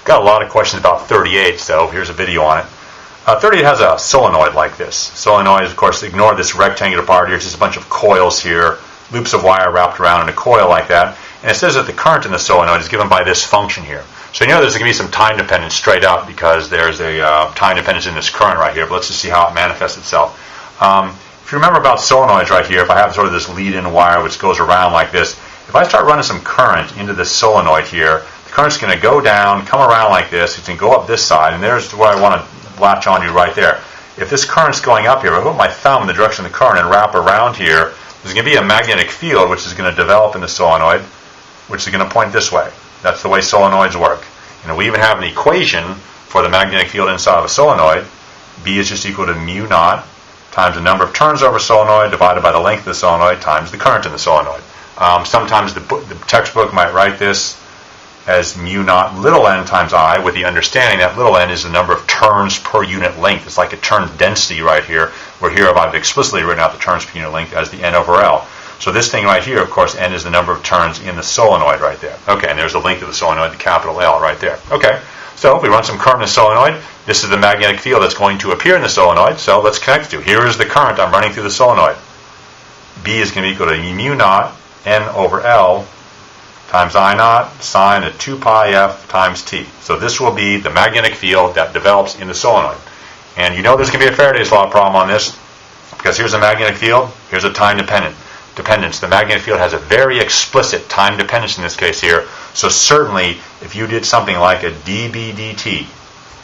Got a lot of questions about 38, so here's a video on it. 38 has a solenoid like this. Solenoid, of course, ignore this rectangular part here. It's just a bunch of coils here, loops of wire wrapped around in a coil like that. And it says that the current in the solenoid is given by this function here. So you know there's going to be some time dependence straight up because there's a time dependence in this current right here. But let's just see how it manifests itself. If you remember about solenoids right here, if I have sort of this lead-in wire which goes around like this, if I start running some current into this solenoid here, the current's going to go down, come around like this. It's going to go up this side, and there's where I want to latch onto right there. If this current's going up here, if I put my thumb in the direction of the current and wrap around here, there's going to be a magnetic field which is going to develop in the solenoid, which is going to point this way. That's the way solenoids work. And we even have an equation for the magnetic field inside of a solenoid. B is just equal to mu naught times the number of turns over solenoid divided by the length of the solenoid times the current in the solenoid. Sometimes the textbook might write this as mu naught little n times I, with the understanding that little n is the number of turns per unit length. It's like a turn density right here, where here I've explicitly written out the turns per unit length as the n over L. So this thing right here, of course, n is the number of turns in the solenoid right there. Okay, and there's the length of the solenoid, the capital L right there. Okay, so if we run some current in the solenoid, this is the magnetic field that's going to appear in the solenoid, so let's connect the two. Here is the current I'm running through the solenoid. B is going to be equal to mu naught n over L times I naught sine of 2 pi f times t. So this will be the magnetic field that develops in the solenoid. And you know there's going to be a Faraday's law problem on this, because here's a magnetic field, here's a time dependence. The magnetic field has a very explicit time dependence in this case here. So certainly, if you did something like a dB dt,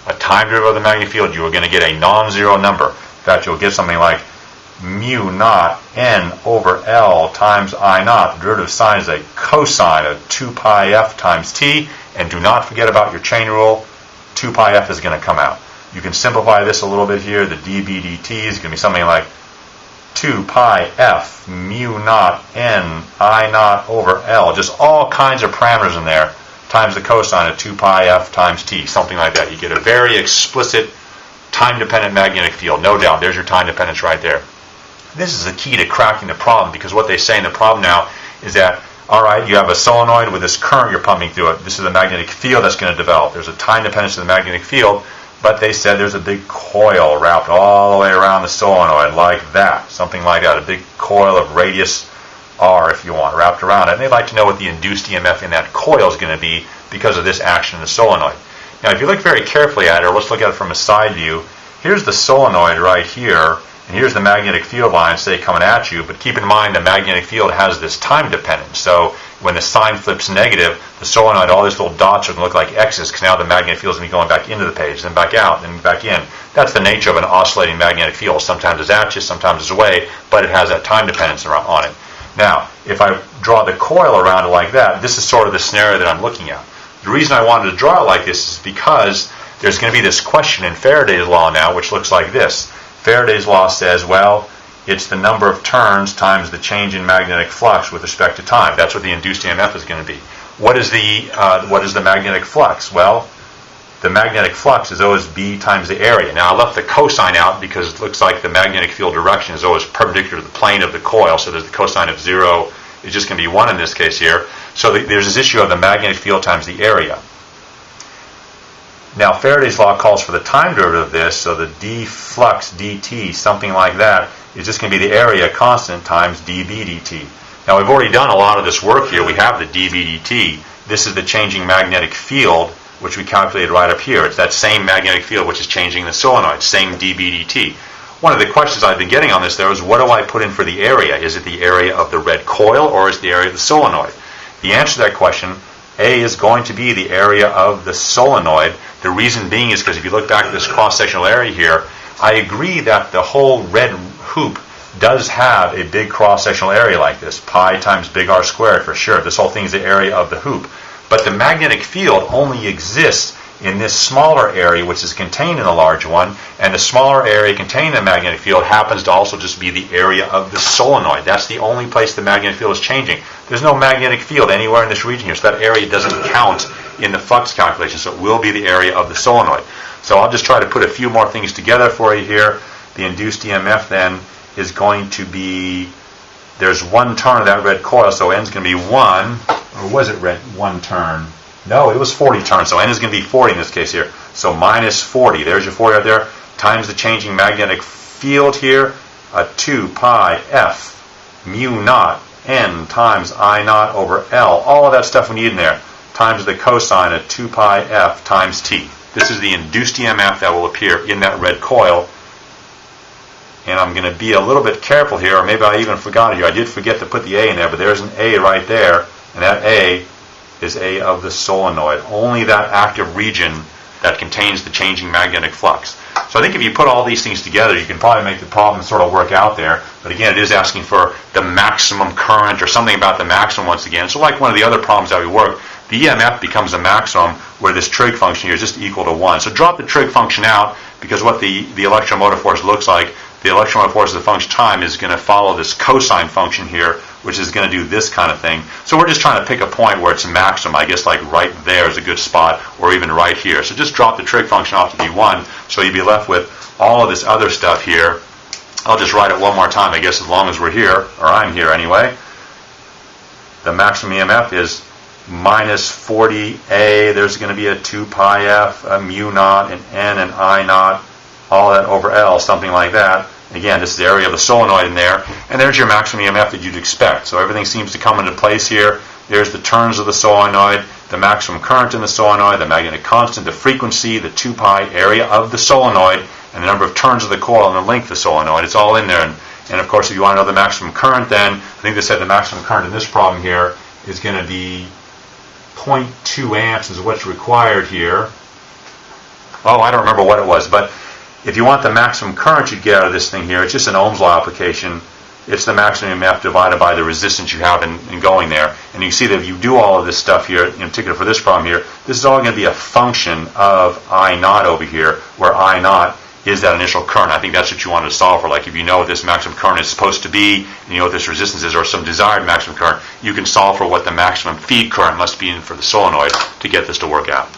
a time derivative of the magnetic field, you are going to get a non-zero number. In fact, you'll get something like mu naught n over L times I naught. The derivative sign is a cosine of 2 pi f times t. And do not forget about your chain rule. 2 pi f is going to come out. You can simplify this a little bit here. The dB dt is going to be something like 2 pi f mu naught n I naught over L. Just all kinds of parameters in there times the cosine of 2 pi f times t. Something like that. You get a very explicit time-dependent magnetic field. No doubt. There's your time dependence right there. This is the key to cracking the problem, because what they say in the problem now is that, all right, you have a solenoid with this current you're pumping through it. This is the magnetic field that's going to develop. There's a time dependence of the magnetic field, but they said there's a big coil wrapped all the way around the solenoid like that, something like that, a big coil of radius r, if you want, wrapped around it. And they'd like to know what the induced EMF in that coil is going to be because of this action in the solenoid. Now, if you look very carefully at it, or let's look at it from a side view, here's the solenoid right here, and here's the magnetic field line, say, coming at you. But keep in mind the magnetic field has this time dependence. So when the sign flips negative, the solenoid, all these little dots are going to look like X's, because now the magnetic field is going to be going back into the page, then back out, then back in. That's the nature of an oscillating magnetic field. Sometimes it's at you, sometimes it's away, but it has that time dependence on it. Now, if I draw the coil around it like that, this is sort of the scenario that I'm looking at. The reason I wanted to draw it like this is because there's going to be this question in Faraday's law now, which looks like this. Faraday's law says, well, it's the number of turns times the change in magnetic flux with respect to time. That's what the induced EMF is going to be. What is the magnetic flux? Well, the magnetic flux is always B times the area. Now, I left the cosine out because it looks like the magnetic field direction is always perpendicular to the plane of the coil, so there's the cosine of 0 is just going to be 1 in this case here. So there's this issue of the magnetic field times the area. Now, Faraday's law calls for the time derivative of this, so the d flux dt, something like that, is just going to be the area constant times dB dt. Now, we've already done a lot of this work here. We have the dB dt. This is the changing magnetic field, which we calculated right up here. It's that same magnetic field which is changing the solenoid, same dB dt. One of the questions I've been getting on this, though, is what do I put in for the area? Is it the area of the red coil, or is it the area of the solenoid? The answer to that question, A, is going to be the area of the solenoid. The reason being is because if you look back at this cross-sectional area here, I agree that the whole red hoop does have a big cross-sectional area like this, pi times big R squared for sure. This whole thing is the area of the hoop. But the magnetic field only exists in this smaller area, which is contained in the large one, and the smaller area containing the magnetic field happens to also just be the area of the solenoid. That's the only place the magnetic field is changing. There's no magnetic field anywhere in this region here, so that area doesn't count in the flux calculation, so it will be the area of the solenoid. So I'll just try to put a few more things together for you here. The induced EMF then is going to be, there's one turn of that red coil, so N is going to be 1, or was it red? 1 turn. No, it was 40 turns, so N is going to be 40 in this case here. So minus 40, there's your 40 right there, times the changing magnetic field here, 2 pi f mu naught N times I naught over L. All of that stuff we need in there, times the cosine of 2 pi f times T. This is the induced EMF that will appear in that red coil. And I'm going to be a little bit careful here, or maybe I even forgot it here. I did forget to put the A in there, but there's an A right there, and that A is A of the solenoid. Only that active region that contains the changing magnetic flux. So I think if you put all these things together, you can probably make the problem sort of work out there. But again, it is asking for the maximum current or something about the maximum once again. So like one of the other problems that we work, the EMF becomes a maximum where this trig function here is just equal to 1. So drop the trig function out, because what the electromotive force looks like, the electromotive force of the function time is going to follow this cosine function here, which is going to do this kind of thing. So we're just trying to pick a point where it's maximum. I guess like right there is a good spot, or even right here. So just drop the trig function off to be 1, so you'd be left with all of this other stuff here. I'll just write it one more time, I guess, as long as we're here, or I'm here anyway. The maximum EMF is minus 40A. There's going to be a 2 pi f, a mu naught, an N, and I naught, all that over L, something like that. Again, this is the area of the solenoid in there, and there's your maximum EMF that you'd expect. So everything seems to come into place here. There's the turns of the solenoid, the maximum current in the solenoid, the magnetic constant, the frequency, the 2 pi area of the solenoid, and the number of turns of the coil and the length of the solenoid. It's all in there. And of course, if you want to know the maximum current, then I think they said the maximum current in this problem here is going to be 0.2 amps is what's required here. Oh, I don't remember what it was, but if you want the maximum current you'd get out of this thing here, it's just an Ohm's law application. It's the maximum EMF divided by the resistance you have in going there. And you see that if you do all of this stuff here, in particular for this problem here, this is all going to be a function of I naught over here, where I naught is that initial current. I think that's what you want to solve for. Like if you know what this maximum current is supposed to be, and you know what this resistance is, or some desired maximum current, you can solve for what the maximum feed current must be for the solenoid to get this to work out.